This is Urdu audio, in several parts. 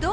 2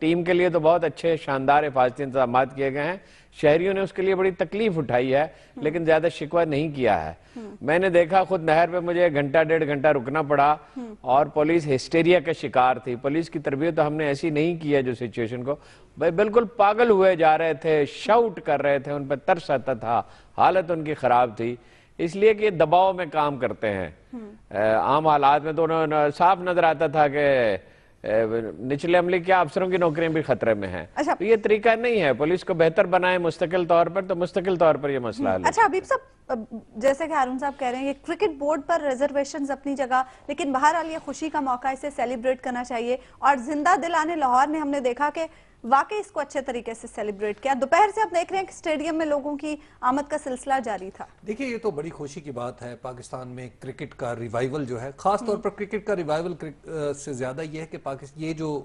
ٹیم کے لیے تو بہت اچھے شاندار حفاظتی انتظامات کیے گئے ہیں. شہریوں نے اس کے لیے بڑی تکلیف اٹھائی ہے لیکن زیادہ شکوہ نہیں کیا ہے. میں نے دیکھا خود نہر پہ مجھے گھنٹہ ڈیڑھ گھنٹہ رکنا پڑا اور پولیس ہسٹیریا کا شکار تھی. پولیس کی تربیت تو ہم نے ایسی نہیں کی ہے جو سچویشن کو بھائی بالکل پاگل ہوئے جا رہے تھے, شاؤٹ کر رہے تھے, ان پہ ترس آتا تھا, حالت ان کی خراب تھی. اس لیے کہ دباؤ میں کام کرتے ہیں. عام حالات میں تو صاف نظر آتا تھا کہ نچلے عملے کیا افسروں کی نوکریاں بھی خطرے میں ہیں. تو یہ طریقہ نہیں ہے. پولیس کو بہتر بنائے مستقل طور پر تو مستقل طور پر یہ مسئلہ حل. اچھا حبیب صاحب, جیسے کہ ہارون صاحب کہہ رہے ہیں یہ کرکٹ بورڈ پر ریزرویشنز اپنی جگہ, لیکن بہرحال یہ خوشی کا موقع, اسے سیلیبریٹ کرنا چاہیے. اور زندہ دلانے لاہور نے ہم نے دیکھا کہ واقعی اس کو اچھے طریقے سے سیلیبریٹ کیا. دوپہر سے آپ دیکھ رہے ہیں کہ اسٹیڈیم میں لوگوں کی آمد کا سلسلہ جاری تھا. دیکھیں یہ تو بڑی خوشی کی بات ہے. پاکستان میں کرکٹ کا ریوائیول جو ہے, خاص طور پر کرکٹ کا ریوائیول سے زیادہ یہ ہے کہ یہ جو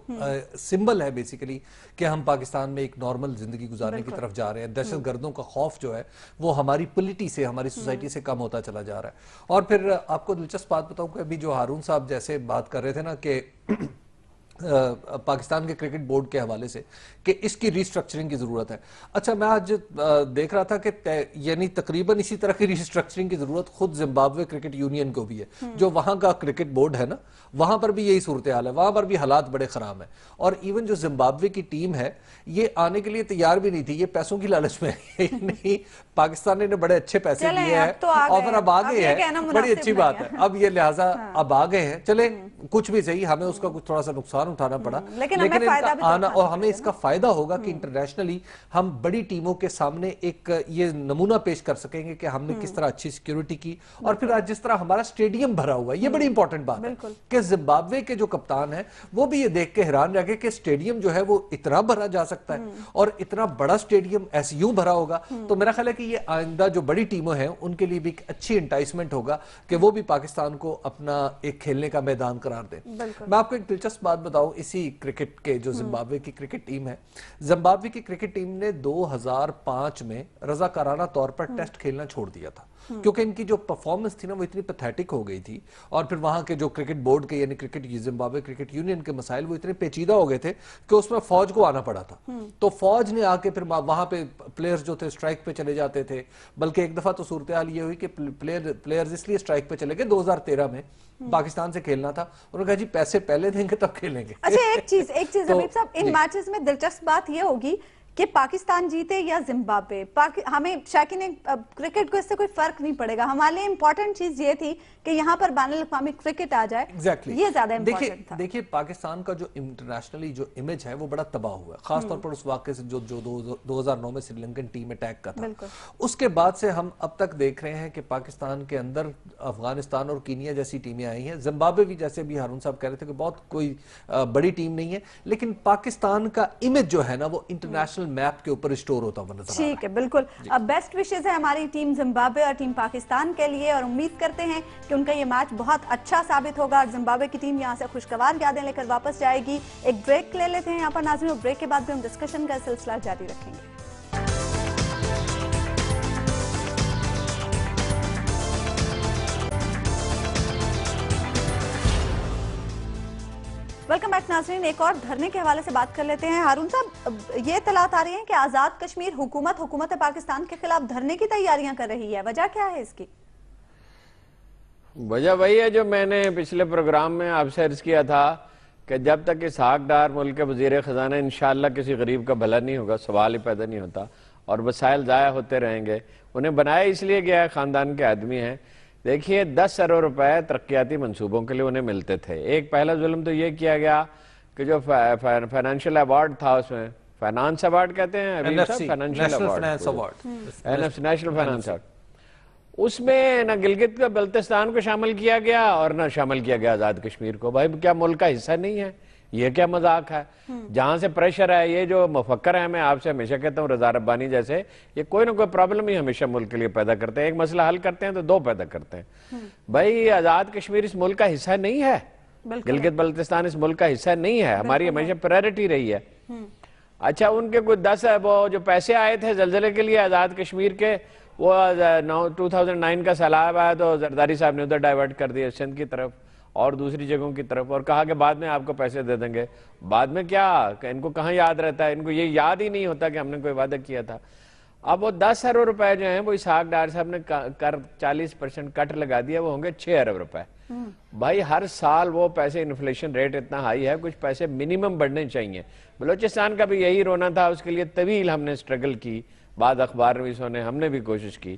سمبل ہے بیسیکلی کہ ہم پاکستان میں ایک نارمل زندگی گزارنے کی طرف جا رہے ہیں. دہشت گردوں کا خوف جو ہے وہ ہماری پولیٹی سے, ہماری سوسائٹی سے کم ہوتا چلا جا رہا ہے. اور پھر آپ کو دلچسپ بات بتاؤں کہ ابھی جو ہارون صاحب جیسے بات کر رہے تھے نا کہ پاکستان کے کرکٹ بورڈ کے حوالے سے کہ اس کی ریسٹرکچرنگ کی ضرورت ہے. اچھا میں آج دیکھ رہا تھا کہ یعنی تقریباً اسی طرح کی ریسٹرکچرنگ کی ضرورت خود زمبابوے کرکٹ یونین کو بھی ہے. جو وہاں کا کرکٹ بورڈ ہے نا, وہاں پر بھی یہی صورتحال ہے, وہاں پر بھی حالات بڑے خراب ہیں. اور ایون جو زمبابوے کی ٹیم ہے یہ آنے کے لیے تیار بھی نہیں تھی, یہ پیسوں کی لالچ میں نہیں. پاکستان نے بڑے اچھے پیسے دیے ہیں اور پھر اب آگے ہیں, بڑی اچھی بات ہے. اب یہ لہٰذا اب آگے ہیں, چلے کچھ بھی صحیح, ہمیں اس کا کچھ تھوڑا سا نقصان اٹھانا پڑا لیکن آنا, اور ہمیں اس کا فائدہ ہوگا کہ انٹرنیشنلی ہم بڑی ٹیموں کے سامنے ایک یہ نمونہ پیش کر سکیں گے کہ ہم نے کس طرح اچھی سیکیورٹی کی. اور پھر آج جس طرح ہمارا سٹیڈیم بھرا ہوا ہے, یہ بڑی امپورٹنٹ بات ہے کہ زمبابوے کے جو کپتان ہیں وہ بھی یہ دیکھ کے حیران رہ گئے کہ سٹیڈیم جو ہے وہ اتنا بھرا جا سکتا ہے اور اتنا بڑا سٹیڈیم ایسے یوں بھرا ہوگا. تو میرا خیال ہے کہ یہ آئندہ جو بڑی ٹیمیں ہیں ان کے لیے بھی ایک اچھی انٹائسمنٹ ہوگا کہ وہ بھی پاکستان کو اپنا ایک کھیلنے کا میدان قرار دیں. میں آپ کو ایک دلچسپ بات بتاؤں اسی کرکٹ کے جو زمبابوے کی کرکٹ ٹیم ہے. زمبابوے کی کرکٹ ٹیم نے 2005 میں رضاکارانہ طور پر ٹیسٹ کھیلنا چھوڑ دیا تھا کیونکہ ان کی جو پرفارمنس تھی نا وہ اتنی پیتھیٹک ہو گئی تھی. اور پھر وہاں کے جو کرکٹ بورڈ کے یعنی زمبابوے کرکٹ یونین کے مسائل وہ اتنے پیچیدہ ہو گئے تھے کہ اس میں فوج کو آنا پڑا تھا. تو فوج نے آ کے پھر وہاں پہ پلیئرز جو تھے اسٹرائک پہ چلے جاتے تھے. بلکہ ایک دفعہ تو صورتحال یہ ہوئی کہ پلیئرز اس لیے اسٹرائک پہ چلے گئے 2013 میں پاکستان سے کھیلنا تھا, انہوں نے کہا جی پیسے پہلے دیں گے تب کھیلیں گے. اچھا ایک چیز حبیب صاحب, ان میچز میں دلچسپ بات یہ ہوگی کہ پاکستان جیتے یا زمبابوے, ہمیں شائقین کرکٹ کو اس سے کوئی فرق نہیں پڑے گا. ہمارے لیے امپورٹنٹ چیز یہ تھی کہ یہاں پر بین الاقوامی کرکٹ آ جائے, یہ زیادہ امپورٹنٹ تھا. دیکھیے پاکستان کا جو انٹرنیشنلی جو امیج ہے وہ بڑا تباہ ہوا ہے, خاص طور پر اس واقعے سے جو 2009 میں سری لنکن ٹیم اٹیک کا تھا. اس کے بعد سے ہم اب تک دیکھ رہے ہیں کہ پاکستان کے اندر افغانستان اور کینیا جیسی ٹیمیں آئی ہیں. زمبابوے بھی جیسے بھی ہارون صاحب کہہ رہے تھے کہ بہت کوئی بڑی ٹیم نہیں ہے, لیکن پاکستان کا امیج جو ہے نا وہ انٹرنیشنل میپ کے اوپر اسٹور ہوتا ہوا نظر آ رہا ہے. ٹھیک ہے, بالکل. بیسٹ وشز ہے ہماری ٹیم زمبابوے اور ٹیم پاکستان کے لیے, اور امید کرتے ہیں کہ ان کا یہ میچ بہت اچھا ثابت ہوگا اور زمبابوے کی ٹیم یہاں سے خوشگوار یادیں لے کر واپس جائے گی. ایک بریک لے لیتے ہیں یہاں پر ناظرین, اور بریک کے بعد بھی ہم ڈسکشن کا سلسلہ جاری رکھیں گے. ویلکم بیک ناظرین, ایک اور دھرنے کے حوالے سے بات کر لیتے ہیں. ہارون صاحب, یہ اطلاعات آ رہی ہیں کہ آزاد کشمیر حکومت پاکستان کے خلاف دھرنے کی تیاریاں کر رہی ہے, وجہ کیا ہے اس کی؟ وجہ وہی ہے جو میں نے پچھلے پروگرام میں آپ سے عرض کیا تھا کہ جب تک اس حقدار ملک کے وزیر خزانہ انشاءاللہ کسی غریب کا بھلا نہیں ہوگا, سوال ہی پیدا نہیں ہوتا اور وسائل ضائع ہوتے رہیں گے. انہیں بنایا اس لیے گیا ہے, خاندان کے آدمی ہیں. دیکھیے 10 ارب روپے ترقیاتی منصوبوں کے لیے انہیں ملتے تھے. ایک پہلا ظلم تو یہ کیا گیا کہ جو فائنانشل ایوارڈ تھا, اس میں فائنانس ایوارڈ کہتے ہیں, نیشنل فائنانس ایوارڈ, اس میں نہ گلگت کا بلتستان کو شامل کیا گیا اور نہ شامل کیا گیا آزاد کشمیر کو. بھائی کیا ملک کا حصہ نہیں ہے؟ یہ کیا مذاق ہے؟ جہاں سے پریشر ہے, یہ جو مفکر ہے, میں آپ سے ہمیشہ کہتا ہوں رضا ربانی جیسے, یہ کوئی نہ کوئی پرابلم ہی ہمیشہ ملک کے لیے پیدا کرتے ہیں. ایک مسئلہ حل کرتے ہیں تو دو پیدا کرتے ہیں. بھائی آزاد کشمیر اس ملک کا حصہ نہیں ہے, گلگت بلتستان اس ملک کا حصہ نہیں ہے, ہماری ہمیشہ پرائرٹی رہی ہے. اچھا ان کے کوئی 10 وہ جو پیسے آئے تھے زلزلے کے لیے آزاد کشمیر کے, وہ 2009 کا سیلاب آیا تو زرداری صاحب نے ادھر ڈائیورٹ کر دیا سندھ کی طرف, اور دوسری جگہوں کی طرف، اور کہا کہ بعد میں آپ کو پیسے دے دیں گے. بعد میں کیا، ان کو کہاں یاد رہتا ہے، ان کو یہ یاد ہی نہیں ہوتا کہ ہم نے کوئی وعدہ کیا تھا. اب وہ 10 ارب روپے جو ہیں وہ اسحاق ڈار صاحب نے کر 40% کٹ لگا دیا، وہ ہوں گے 6 ارب روپے. بھائی ہر سال وہ پیسے، انفلیشن ریٹ اتنا ہائی ہے، کچھ پیسے منیمم بڑھنے چاہیے. بلوچستان کا بھی یہی رونا تھا، اس کے لیے طویل ہم نے سٹرگل کی، بعض اخبار نویسوں نے، ہم نے بھی کوشش کی،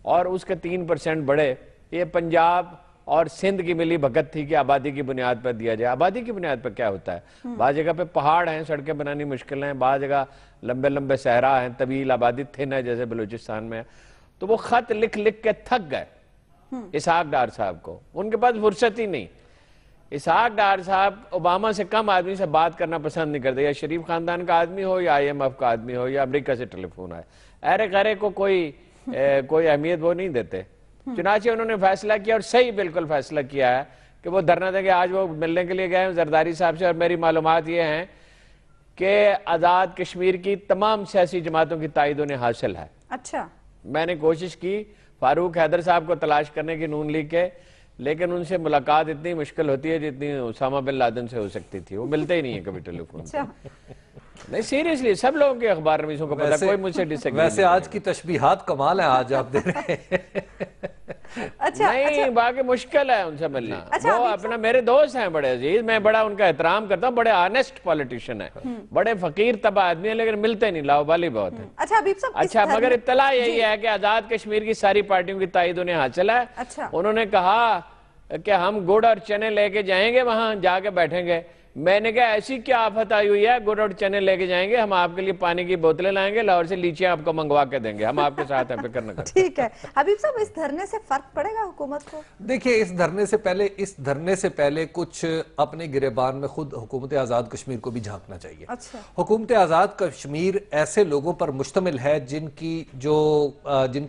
اور اس کے 3% بڑھے. یہ پنجاب اور سندھ کی ملی بھگت تھی کہ آبادی کی بنیاد پر دیا جائے. آبادی کی بنیاد پر کیا ہوتا ہے؟ بعض جگہ پہ پہاڑ ہیں، سڑکیں بنانی مشکل ہیں، بعض جگہ لمبے لمبے صحرا ہیں، طویل آبادی تھن ہے جیسے بلوچستان میں. تو وہ خط لکھ لکھ کے تھک گئے اسحاق ڈار صاحب کو، ان کے پاس فرصت ہی نہیں. اسحاق ڈار صاحب اوباما سے کم آدمی سے بات کرنا پسند نہیں کرتے، یا شریف خاندان کا آدمی ہو، یا IMF کا آدمی ہو، یا امریکہ سے ٹیلی فون آئے. ایرے غیرے کو کوئی اہمیت وہ نہیں دیتے. چنانچہ انہوں نے فیصلہ کیا، اور صحیح بالکل فیصلہ کیا ہے، کہ وہ دھرنا دیں گے. آج وہ ملنے کے لیے گئے ہیں زرداری صاحب سے، اور میری معلومات یہ ہیں کہ آزاد کشمیر کی تمام سیاسی جماعتوں کی تائید انہیں حاصل ہے. اچھا. میں نے کوشش کی فاروق حیدر صاحب کو تلاش کرنے کی، نون لیگ کے، لیکن ان سے ملاقات اتنی مشکل ہوتی ہے جتنی اسامہ بن لادن سے ہو سکتی تھی. وہ ملتے ہی نہیں ہیں کبھی ٹیلی فون پہ. نہیں سیریسلی، سب لوگوں کے اخبار نویسوں کو پتا، کوئی مجھ سے ڈس ایگری. ویسے آج کی تشبیہات کمال ہیں آج آپ دے رہے ہیں. نہیں باقی مشکل ہے ان سے ملنا. وہ اپنا میرے دوست ہیں بڑے عزیز، میں بڑا ان کا احترام کرتا ہوں، بڑے آنیسٹ پولیٹیشین ہیں، بڑے فقیر طبع آدمی ہیں، لیکن ملتے نہیں، لاؤبالی بہت ہے. اچھا مگر اطلاع یہی ہے کہ آزاد کشمیر کی ساری پارٹیوں کی تائید انہیں حاصل ہے. انہوں نے کہا کہ ہم گڑ اور چنے لے کے جائیں گے، وہاں جا کے بیٹھیں گے. میں نے کہا ایسی کیا آفت آئی ہوئی ہے، گڑ اور چنے لے کے جائیں گے، ہم آپ کے لیے پانی کی بوتلیں لائیں گے، لاہور سے لیچیاں آپ کو منگوا کے دیں گے، ہم آپ کے ساتھ ہیں، فکر نہ کریں. ٹھیک ہے حبیب صاحب، اس دھرنے سے فرق پڑے گا حکومت کو؟ دیکھیں اس دھرنے سے پہلے کچھ اپنے گریبان میں خود حکومت آزاد کشمیر کو بھی جھانکنا چاہیے. حکومت آزاد کشمیر ایسے لوگوں پر مشتمل ہے جن کی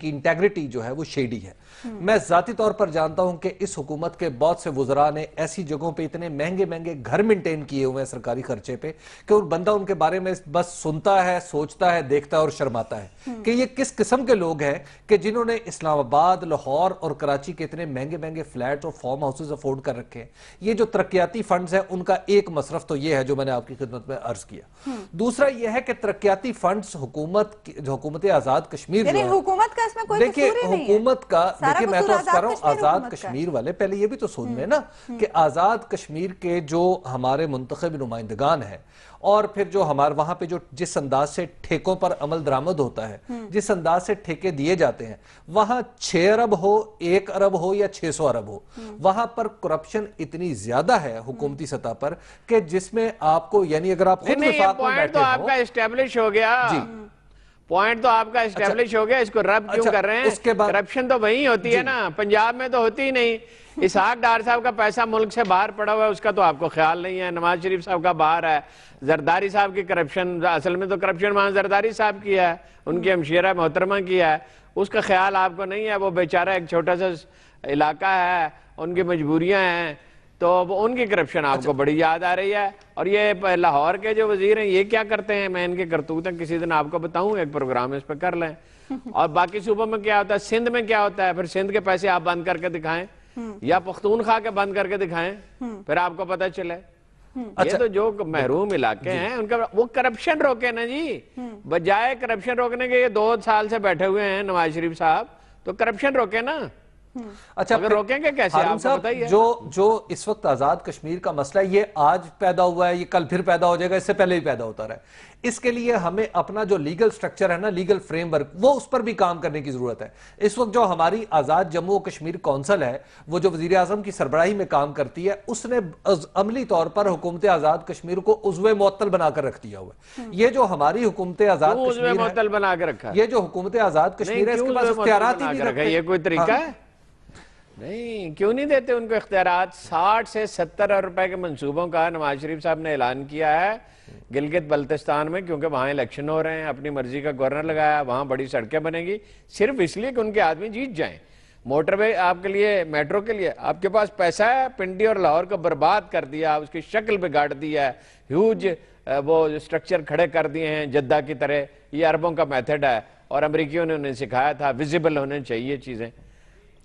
انٹیگریٹی جو ہے وہ شیڈی ہے. میں ذاتی طور پر جانتا ہوں کہ اس حکومت کے بہت سے وزراء نے ایسی جگہوں پہ اتنے مہنگے مہنگے گھر مینٹین کیے ہوئے ہیں سرکاری خرچے پہ کہ بندہ ان کے بارے میں بس سنتا ہے، سوچتا ہے، دیکھتا ہے اور شرماتا ہے کہ یہ کس قسم کے لوگ ہیں کہ جنہوں نے اسلام آباد، لاہور اور کراچی کے اتنے مہنگے مہنگے فلیٹ اور فارم ہاؤسز افورڈ کر رکھے ہیں. یہ جو ترقیاتی فنڈز ہیں ان کا ایک مصرف تو یہ ہے جو میں نے آپ کی خدمت میں عرض کیا. دوسرا یہ ہے کہ ترقیاتی فنڈز حکومت آزاد کشمیر جو ہے، حکومت کا اس میں کوئی قصور ہی نہیں ہے. حکومت کا دیکھیں میں تو کر رہا ہوں آزاد کشمیر والے پہلے یہ بھی تو سن لیں نا کہ آزاد کشمیر کے جو ہمارے منتخب نمائندگان ہیں، اور پھر جو ہمارے وہاں پہ جو جس انداز سے ٹھیکوں پر عمل درآمد ہوتا ہے، جس انداز سے ٹھیکے دیے جاتے ہیں، وہاں 6 ارب ہو، 1 ارب ہو یا 600 ارب ہو، وہاں پر کرپشن اتنی زیادہ ہے حکومتی سطح پر کہ جس میں آپ کو، یعنی اگر آپ خود وفاق میں بیٹھے ہو. آپ کا اسٹیبلش ہو گیا پوائنٹ، تو آپ کا اسٹیبلش ہو گیا، اس کو رب کیوں کر رہے ہیں؟ کرپشن تو وہیں ہوتی ہے نا، پنجاب میں تو ہوتی ہی نہیں. اسحاق ڈار صاحب کا پیسہ ملک سے باہر پڑا ہوا ہے، اس کا تو آپ کو خیال نہیں ہے. نواز شریف صاحب کا باہر ہے. زرداری صاحب کی کرپشن، اصل میں تو کرپشن وہاں زرداری صاحب کی ہے، ان کی ہمشیرہ محترمہ کی ہے، اس کا خیال آپ کو نہیں ہے. وہ بیچارہ ایک چھوٹا سا علاقہ ہے، ان کی مجبوریاں ہیں، تو ان کی کرپشن آپ کو بڑی یاد آ رہی ہے. اور یہ لاہور کے جو وزیر ہیں یہ کیا کرتے ہیں، میں ان کے کرتوت ہیں کسی دن آپ کو بتاؤں، ایک پروگرام اس پہ کر لیں. اور باقی صوبوں میں کیا ہوتا ہے، سندھ میں کیا ہوتا ہے، پھر سندھ کے پیسے آپ بند کر کے دکھائیں یا پختونخوا کے بند کر کے دکھائیں، پھر آپ کو پتہ چلے. یہ تو جو محروم علاقے ہیں ان کا وہ کرپشن روکے نا جی، بجائے کرپشن روکنے کے یہ 2 سال سے بیٹھے ہوئے ہیں نواز شریف صاحب، تو کرپشن روکے نا. اچھا اگر روکیں گے کیسے آپ کو بتائیے. جو اس وقت آزاد کشمیر کا مسئلہ ہے یہ آج پیدا ہوا ہے، یہ کل پھر پیدا ہو جائے گا، اس سے پہلے بھی پیدا ہوتا رہا ہے. اس کے لیے ہمیں اپنا جو لیگل سٹرکچر ہے نا، لیگل فریم ورک، وہ اس پر بھی کام کرنے کی ضرورت ہے. اس وقت جو ہماری آزاد جموں و کشمیر کونسل ہے، وہ جو وزیر اعظم کی سربراہی میں کام کرتی ہے، اس نے عملی طور پر حکومت آزاد کشمیر کو عضو معطل بنا کر رکھ دیا ہوا ہے. یہ جو ہماری حکومت آزاد کشمیر معطل بنا کے رکھا ہے، یہ جو حکومت آزاد کشمیر ہے، اس کے پاس اختیارات ہی نہیں رکھتے. یہ کوئی طریقہ ہے؟ نہیں، کیوں نہیں دیتے ان کو اختیارات؟ 60 سے 70 ارب روپے کے منصوبوں کا نواز شریف صاحب نے اعلان کیا ہے گلگت بلتستان میں، کیونکہ وہاں الیکشن ہو رہے ہیں، اپنی مرضی کا گورنر لگایا، وہاں بڑی سڑکیں بنیں گی صرف اس لیے کہ ان کے آدمی جیت جائیں. موٹر وے آپ کے لیے، میٹرو کے لیے آپ کے پاس پیسہ ہے، پنڈی اور لاہور کو برباد کر دیا، اس کی شکل بگاڑ دی ہے، ہیوج وہ سٹرکچر کھڑے کر دیے ہیں جدہ کی طرح. یہ عربوں کا میتھڈ ہے اور امریکیوں نے انہیں سکھایا تھا، ویزیبل ہونے چاہیے چیزیں.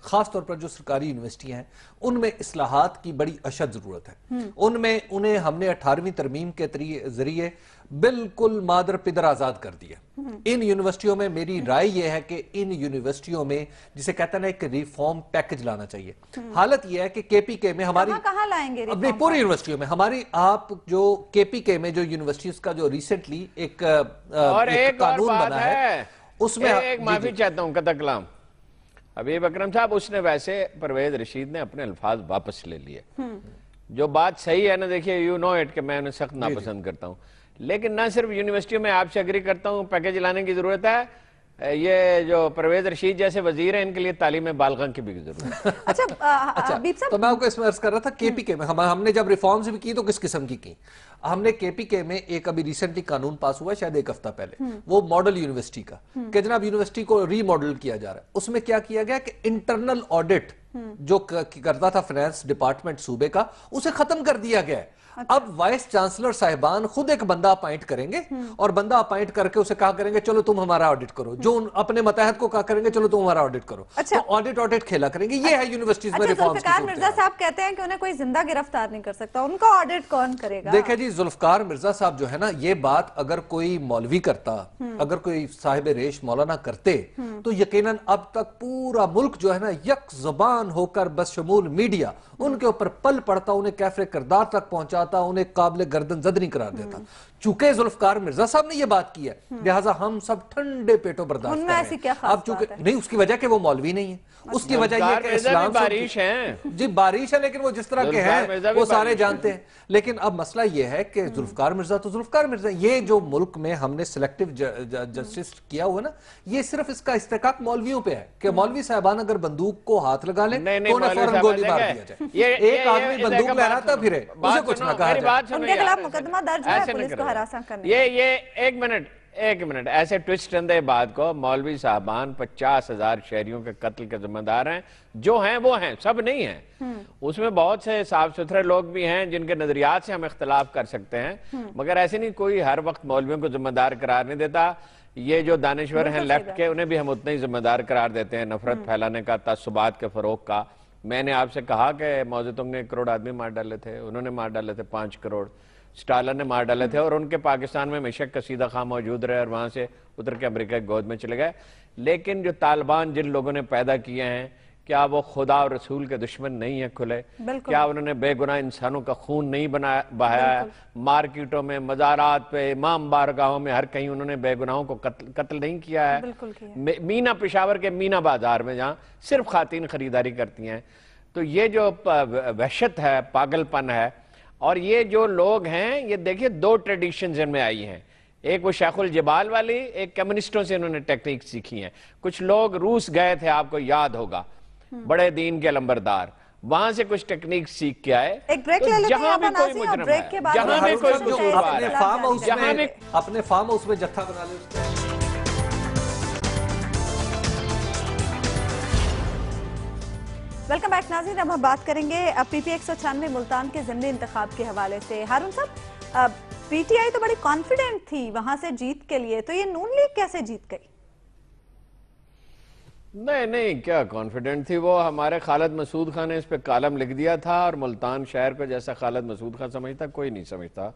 خاص طور پر جو سرکاری یونیورسٹیاں ہیں ان میں اصلاحات کی بڑی اشد ضرورت ہے. ان میں انہیں ہم نے 18ویں ترمیم کے ذریعے بالکل مادر پدر آزاد کر دیا. ان یونیورسٹیوں میں میری رائے یہ ہے کہ ان یونیورسٹیوں میں جسے کہتا ہے نا ایک ریفارم پیکج لانا چاہیے. حالت یہ ہے کہ کے پی کے میں ہماری کہاں لائیں گے اپنی پوری یونیورسٹیوں میں ہماری آپ جو کے پی کے میں جو یونیورسٹیز کا جو ریسنٹلی ایک قانون بنا ہے اس میں ایک معافی چاہتا ہوں قطع کلام حبیب اکرم صاحب، اس نے ویسے پرویز رشید نے اپنے الفاظ واپس لے لیے. جو بات صحیح ہے نا، دیکھیے یو نو اٹ کہ میں انہیں سخت ناپسند کرتا ہوں، لیکن نہ صرف یونیورسٹیوں میں آپ سے اگری کرتا ہوں پیکج لانے کی ضرورت ہے، یہ جو پرویز رشید جیسے وزیر ہیں ان کے لیے تعلیم بالغاں کی بھی ضرورت ہے. اچھا حبیب صاحب، تو میں آپ کو اس میں عرض کر رہا تھا کے پی کے میں ہم نے جب ریفارمز بھی کی تو کس قسم کی ہم نے کے پی کے میں ایک ابھی ریسنٹلی قانون پاس ہوا ہے شاید ایک ہفتہ پہلے، وہ ماڈل یونیورسٹی کا کہ جناب یونیورسٹی کو ری ماڈل کیا جا رہا ہے. اس میں کیا کیا گیا کہ انٹرنل آڈٹ جو کرتا تھا فائنانس ڈپارٹمنٹ صوبے کا، اسے ختم کر دیا گیا ہے. اب وائس چانسلر صاحبان خود ایک بندہ اپائنٹ کریں گے اور بندہ اپائنٹ کر کے اسے کہا کریں گے چلو تم ہمارا آڈٹ کرو، جو اپنے متحد کو کہا کریں گے چلو تم ہمارا آڈٹ کرو. تو آڈٹ کھیلا کریں گے. یہ ہے یونیورسٹیز میں ریفارمز کی ذوالفقار مرزا صاحب کہتے ہیں کہ انہیں کوئی زندہ گرفتار نہیں کر سکتا، ان کا آڈٹ کون کرے گا؟ دیکھیں جی، ذوالفقار مرزا صاحب جو ہے نا، یہ بات اگر کوئی مولوی کرتا، اگر کوئی صاحب ریش مولانا کرتے تو یقیناً اب تک پورا ملک جو ہے نا یک زبان ہو کر بس شمول میڈیا ان کے اوپر پل پڑتا، انہیں کیفر کردار تک پہنچاتا، انہیں قابل گردن زد نہیں قرار دیتا. چونکہ ذوالفقار مرزا صاحب نے یہ بات کی ہے لہٰذا ہم سب ٹھنڈے پیٹوں برداشت کر رہے ہیں. اب چونکہ نہیں، اس کی وجہ کہ وہ مولوی نہیں ہے، اس کی وجہ یہ کہ اسلام بارش ہیں جی بارش ہے، لیکن وہ جس طرح کے ہیں وہ سارے جانتے ہیں. لیکن اب مسئلہ یہ ہے کہ ذوالفقار مرزا تو ذوالفقار مرزا، یہ جو ملک میں ہم نے سلیکٹیو جسٹس کیا ہوا نا، یہ صرف اس کا استحقاق مولویوں پہ ہے کہ مولوی صاحبان اگر بندوق کو ہاتھ لگا لیں تو انہیں فوراً گولی مار دیا جائے. ایک آدمی بندوق لہراتا پھرے اسے کچھ نہ کہا جائے. ان کے خلاف مقدمہ درج ہے پولیس کو ہراساں کرنے. یہ ایک منٹ ایسے ٹوسٹ اندے بات کو، مولوی صاحبان 50,000 شہریوں کے قتل کے ذمہ دار ہیں، جو ہیں وہ ہیں، سب نہیں ہیں. اس میں بہت سے صاف ستھرے لوگ بھی ہیں جن کے نظریات سے ہم اختلاف کر سکتے ہیں، مگر ایسے نہیں کوئی ہر وقت مولویوں کو ذمہ دار قرار نہیں دیتا. یہ جو دانشور ہیں لیفٹ کے، انہیں بھی ہم اتنے ہی ذمہ دار قرار دیتے ہیں، نفرت پھیلانے کا، تعصبات کے فروغ کا. میں نے آپ سے کہا کہ موزے تنگ نے 1 کروڑ آدمی مار ڈالے تھے، انہوں نے مار ڈالے تھے 5 کروڑ، سٹالن نے مار ڈالے تھے، اور ان کے پاکستان میں ہمیشہ کسیدہ خواہ موجود رہے اور وہاں سے اتر کے امریکہ کی گود میں چلے گئے. لیکن جو طالبان جن لوگوں نے پیدا کیے ہیں، کیا وہ خدا اور رسول کے دشمن نہیں ہیں کھلے؟ کیا انہوں نے بے گناہ انسانوں کا خون نہیں بہایا ہے؟ مارکیٹوں میں، مزارات پہ، امام بارگاہوں میں، ہر کہیں انہوں نے بے گناہوں کو قتل نہیں کیا ہے؟ مینا پشاور کے مینا بازار میں جہاں صرف خواتین خریداری کرتی ہیں. تو یہ جو وحشت ہے، پاگل پن ہے، اور یہ جو لوگ ہیں، یہ دیکھیے 2 ٹریڈیشنز ان میں آئی ہیں. ایک وہ شیخ الجبال والی، ایک کمیونسٹوں سے انہوں نے ٹیکنیک سیکھی ہیں. کچھ لوگ روس گئے تھے، آپ کو یاد ہوگا، بڑے دین کے لمبردار، وہاں سے کچھ ٹیکنیک سیکھ کے آئے. ایک بریک لے لیتے ہیں، جہاں بھی کوئی مجرم ہے، جہاں بھی کوئی قصوروار ہے، اپنے فارم ہاؤس میں جتھا بنا لے. ویلکم بیک ناظرین، اب ہم بات کریں گے پی پی 196 ملتان کے ضمنی انتخاب کے حوالے سے. ہارون صاحب، پی ٹی آئی تو بڑی کانفیڈنٹ تھی وہاں سے جیت کے لیے، تو یہ نون لیگ کیسے جیت گئی؟ نہیں کیا کانفیڈنٹ تھی وہ؟ ہمارے خالد مسعود خان نے اس پہ کالم لکھ دیا تھا، اور ملتان شہر کو جیسا خالد مسعود خان سمجھتا کوئی نہیں سمجھتا،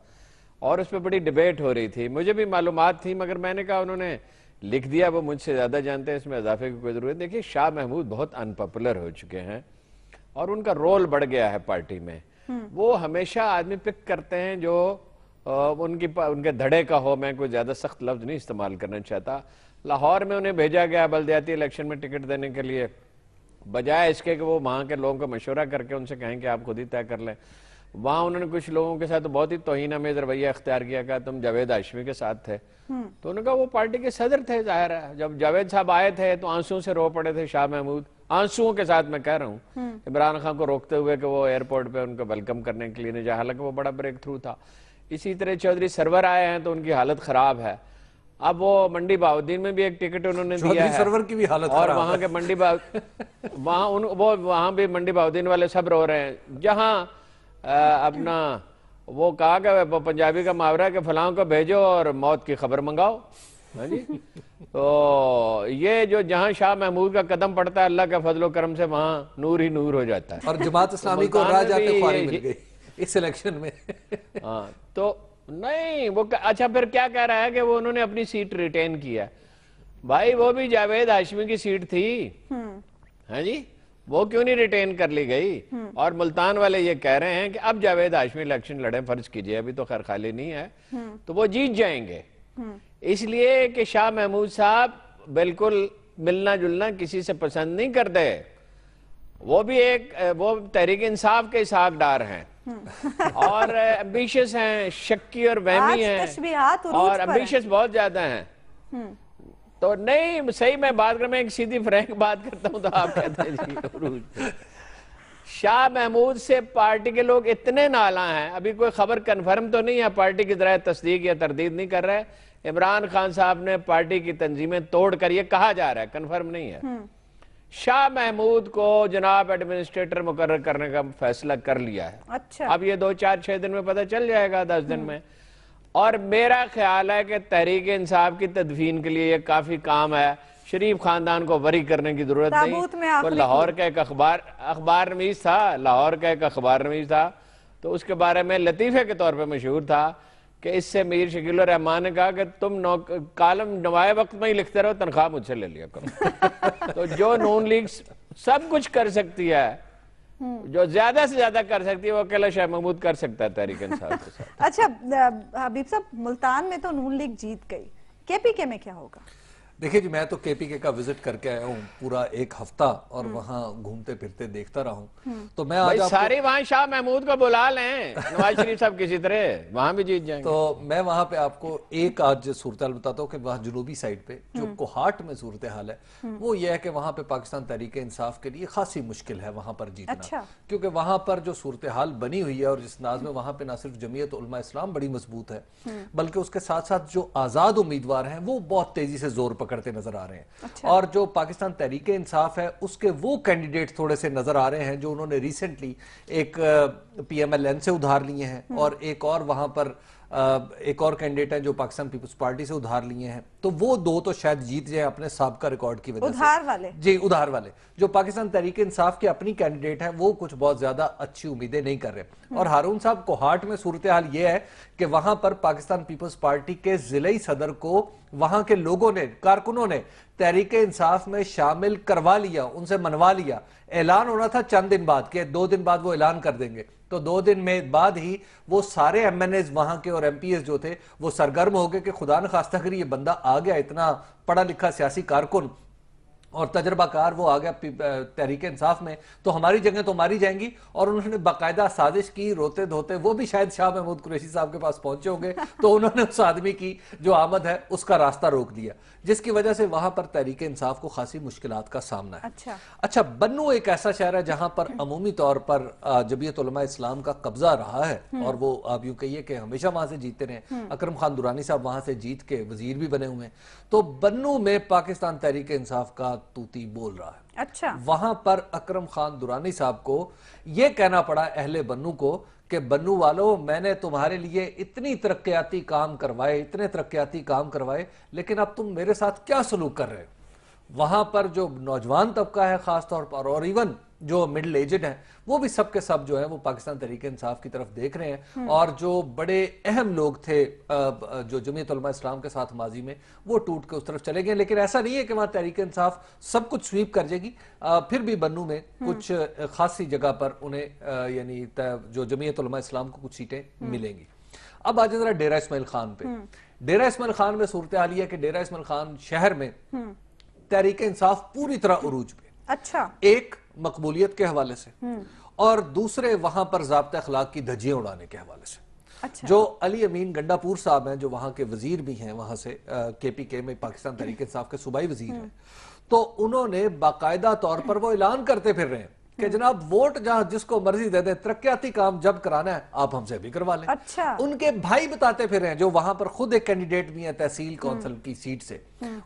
اور اس پہ بڑی ڈیبیٹ ہو رہی تھی. مجھے بھی معلومات تھی، مگر میں نے کہا انہوں نے لکھ دیا، وہ مجھ سے زیادہ جانتے ہیں، اس میں اضافے کی کوئی ضرورت. دیکھیے شاہ محمود بہت ان پاپولر ہو چکے ہیں اور ان کا رول بڑھ گیا ہے پارٹی میں. وہ ہمیشہ آدمی پک کرتے ہیں جو ان کے دھڑے کا ہو. میں کوئی زیادہ سخت لفظ نہیں استعمال کرنا چاہتا. لاہور میں انہیں بھیجا گیا بلدیاتی الیکشن میں ٹکٹ دینے کے لیے، بجائے اس کے کہ وہ وہاں کے لوگوں کو مشورہ کر کے ان سے کہیں کہ آپ خود ہی طے کر لیں. وہاں انہوں نے کچھ لوگوں کے ساتھ بہت ہی توہین آمیز رویہ اختیار کیا کہ تم جاوید ہاشمی کے ساتھ تھے. تو انہوں نے کہا وہ پارٹی کے صدر تھے، ظاہر ہے. جب جاوید صاحب آئے تھے تو آنسوں سے رو پڑے تھے شاہ محمود، آنسوں کے ساتھ میں کہہ رہا ہوں، عمران خان کو روکتے ہوئے کہ وہ ایئرپورٹ پہ ان کو ویلکم کرنے کے لیے نہیں جا، حالانکہ وہ بڑا بریک تھرو تھا. اسی طرح چودھری سرور آئے ہیں تو ان کی حالت خراب ہے. اب وہ منڈی بہاؤدین میں بھی ایک ٹکٹ انہوں نے دیا ہے، سرور کی بھی حالت اور وہاں کے وہاں بھی منڈی بہاؤدین والے سب رو رہے ہیں. جہاں اپنا وہ کہا کہ پنجابی کا محاورہ کہ فلاں کو بھیجو اور موت کی خبر منگاؤ. ہاں جی تو یہ جو جہاں شاہ محمود کا قدم پڑتا ہے اللہ کے فضل و کرم سے وہاں نور ہی نور ہو جاتا ہے. اور جماعت اسلامی کو راہ جاتے خواری مل گئی اس الیکشن میں. ہاں تو نہیں وہ اچھا پھر کیا کہہ رہا ہے کہ وہ انہوں نے اپنی سیٹ ریٹین کیا. بھائی وہ بھی جاوید ہاشمی کی سیٹ تھی, ہاں جی, وہ کیوں نہیں ریٹین کر لی گئی؟ اور ملتان والے یہ کہہ رہے ہیں کہ اب جاوید ہاشمی الیکشن لڑیں, فرض کیجئے ابھی تو خیر خالی نہیں ہے, تو وہ جیت جائیں گے. اس لیے کہ شاہ محمود صاحب بالکل ملنا جلنا کسی سے پسند نہیں کرتے. وہ بھی وہ تحریک انصاف کے اسحاق ڈار ہیں اور ایمبیشس ہیں, شکی اور وہمی ہیں, اور ایمبیشس بہت زیادہ ہیں. تو نہیں صحیح میں بات میں ایک سیدھی فرینک بات کرتا ہوں تو آپ کہتے ہیں جی عروج پہ. شاہ محمود سے پارٹی کے لوگ اتنے نالاں ہیں, ابھی کوئی خبر کنفرم تو نہیں ہے, پارٹی کی ذرائع تصدیق یا تردید نہیں کر رہے, عمران خان صاحب نے پارٹی کی تنظیمیں توڑ کر, یہ کہا جا رہا ہے, کنفرم نہیں ہے, شاہ محمود کو جناب ایڈمنسٹریٹر مقرر کرنے کا فیصلہ کر لیا ہے. اچھا اب یہ 2-4-6 دن میں پتہ چل جائے گا, 10 دن میں. اور میرا خیال ہے کہ تحریک انصاف کی تدفین کے لیے یہ کافی کام ہے, شریف خاندان کو وری کرنے کی ضرورت نہیں. وہ لاہور کا ایک اخبار نویس تھا, لاہور کا ایک اخبار نویس تھا, تو اس کے بارے میں لطیفے کے طور پہ مشہور تھا کہ اس سے میر شکیل الرحمان نے کہا کہ تم کالم نوائے وقت میں ہی لکھتے رہو, تنخواہ مجھ سے لے لیا کرو. تو جو نون لیگ سب کچھ کر سکتی ہے, جو زیادہ سے زیادہ کر سکتی ہے, وہ اکیلا شاہ محمود کر سکتا ہے تحریک انصاف کے ساتھ. اچھا حبیب صاحب, ملتان میں تو نون لیگ جیت گئی, کے پی کے میں کیا ہوگا؟ دیکھیں جی, میں تو کے پی کے کا وزٹ کر کے آیا ہوں پورا ایک ہفتہ, اور وہاں گھومتے پھرتے دیکھتا رہا ہوں. تو میں آج ساری وہاں شاہ محمود کو بلا لیں, نواز شریف صاحب کسی طرح وہاں بھی جیت جائیں گے. تو میں وہاں پہ آپ کو ایک آج صورتحال بتاتا ہوں کہ وہاں جنوبی سائڈ پہ جو کوہاٹ میں صورتحال ہے, وہ یہ ہے کہ وہاں پہ پاکستان تحریک انصاف کے لیے خاصی مشکل ہے وہاں پر جیتنا. کیونکہ وہاں پر جو صورتحال بنی ہوئی ہے, اور جس انداز میں وہاں پہ نہ صرف جمعیت علماء اسلام بڑی مضبوط ہے, بلکہ اس کے ساتھ ساتھ جو آزاد امیدوار ہیں وہ بہت تیزی سے زور پکڑتے نظر آ رہے ہیں. اور جو پاکستان تحریک انصاف ہے اس کے وہ کینڈیڈیٹ تھوڑے سے نظر آ رہے ہیں جو انہوں نے ریسنٹلی ایک پی ایم ایل این سے ادھار لیے ہیں, اور ایک اور وہاں پر ایک اور کینڈیڈیٹ ہیں جو پاکستان پیپلز پارٹی سے ادھار لیے ہیں. تو وہ دو تو شاید جیت جائیں اپنے سابقہ ریکارڈ کی وجہ سے. ادھار والے جی, ادھار والے. جو پاکستان تحریک انصاف کے اپنی کینڈیڈیٹ ہیں وہ کچھ بہت زیادہ اچھی امیدیں نہیں کر رہے. اور ہارون صاحب, کوہاٹ میں صورتحال یہ ہے کہ وہاں پر پاکستان پیپلز پارٹی کے ضلعی صدر کو وہاں کے لوگوں نے, کارکنوں نے تحریک انصاف میں شامل کروا لیا, ان سے منوا لیا. اعلان ہونا تھا چند دن بعد, کہ 2 دن بعد وہ اعلان کر دیں گے. تو 2 دن میں بعد ہی وہ سارے ایم این ایز وہاں کے اور ایم پی ایز جو تھے وہ سرگرم ہو گئے کہ خدا نخواستہ اگر یہ بندہ آ گیا, اتنا پڑھا لکھا سیاسی کارکن اور تجربہ کار وہ آ گیا تحریک انصاف میں, تو ہماری جگہیں تو ماری جائیں گی. اور انہوں نے باقاعدہ سازش کی, روتے دھوتے وہ بھی شاید شاہ محمود قریشی صاحب کے پاس پہنچے ہوں گے, تو انہوں نے اس آدمی کی جو آمد ہے اس کا راستہ روک دیا, جس کی وجہ سے وہاں پر تحریک انصاف کو خاصی مشکلات کا سامنا ہے. اچھا, بنو ایک ایسا شہر ہے جہاں پر عمومی طور پر جمعیت علماء اسلام کا قبضہ رہا ہے, اور وہ آپ یوں کہیے کہ ہمیشہ وہاں سے جیتتے رہے. اکرم خان درانی صاحب وہاں سے جیت کے وزیر بھی بنے ہوئے ہیں. تو بنو میں پاکستان تحریک انصاف کا توتی بول رہا ہے. اچھا, وہاں پر اکرم خان درانی صاحب کو یہ کہنا پڑا اہل بنو کو کہ بنو والو, میں نے تمہارے لیے اتنے ترقیاتی کام کروائے, لیکن اب تم میرے ساتھ کیا سلوک کر رہے ہو. وہاں پر جو نوجوان طبقہ ہے خاص طور پر, اور ایون جو مڈل ایجڈ ہیں, وہ بھی سب کے سب جو ہیں وہ پاکستان تحریک انصاف کی طرف دیکھ رہے ہیں. اور جو بڑے اہم لوگ تھے جو جمعیت علماء اسلام کے ساتھ ماضی میں, وہ ٹوٹ کے اس طرف چلے گئے. لیکن ایسا نہیں ہے کہ وہاں تحریک انصاف سب کچھ سویپ کر جائے گی. پھر بھی بنو میں کچھ خاصی جگہ پر انہیں یعنی جو جمعیت علماء اسلام کو کچھ سیٹیں ملیں گی. اب آ جائیں ذرا ڈیرہ اسماعیل خان پہ. ڈیرہ اسماعیل خان میں صورتحال یہ ہے کہ ڈیرہ اسماعیل خان شہر میں تحریک انصاف پوری طرح عروج پہ. اچھا, ایک مقبولیت کے حوالے سے, اور دوسرے وہاں پر ضابطہ اخلاق کی دھجیاں اڑانے کے حوالے سے. جو علی امین گنڈا پور صاحب ہیں جو وہاں کے وزیر بھی ہیں, وہاں سے کے پی کے میں پاکستان تحریک انصاف کے صوبائی وزیر ہیں, تو انہوں نے باقاعدہ طور پر وہ اعلان کرتے پھر رہے ہیں کہ جناب ووٹ جہاں جس کو مرضی دے دیں، ترقیاتی کام جب کرانا ہے آپ ہم سے بھی کروا لیں۔ اچھا، ان کے بھائی بتاتے پھر ہیں جو وہاں پر خود ایک کینڈیڈیٹ بھی ہیں تحصیل کونسل کی سیٹ سے،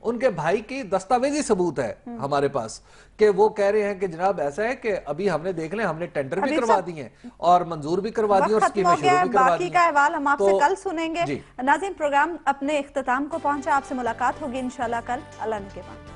ان کے بھائی کی دستاویزی ثبوت ہے ہمارے پاس کہ وہ کہہ رہے ہیں کہ جناب ایسا ہے کہ ابھی ہم نے دیکھ لیں، ہم نے ٹینڈر بھی کروا دی ہیں اور منظور بھی کروا دی اور وقت ختم اسکیمیں ہو گیا شروع ہے، بھی کروا دی باقی ہیں۔ کا احوال ہم آپ سے تو کل سنیں گے۔ جی ناظرین، پروگرام اپنے اختتام کو پہنچا، آپ سے ملاقات ہوگی انشاءاللہ کل۔ اللہ نگہبان۔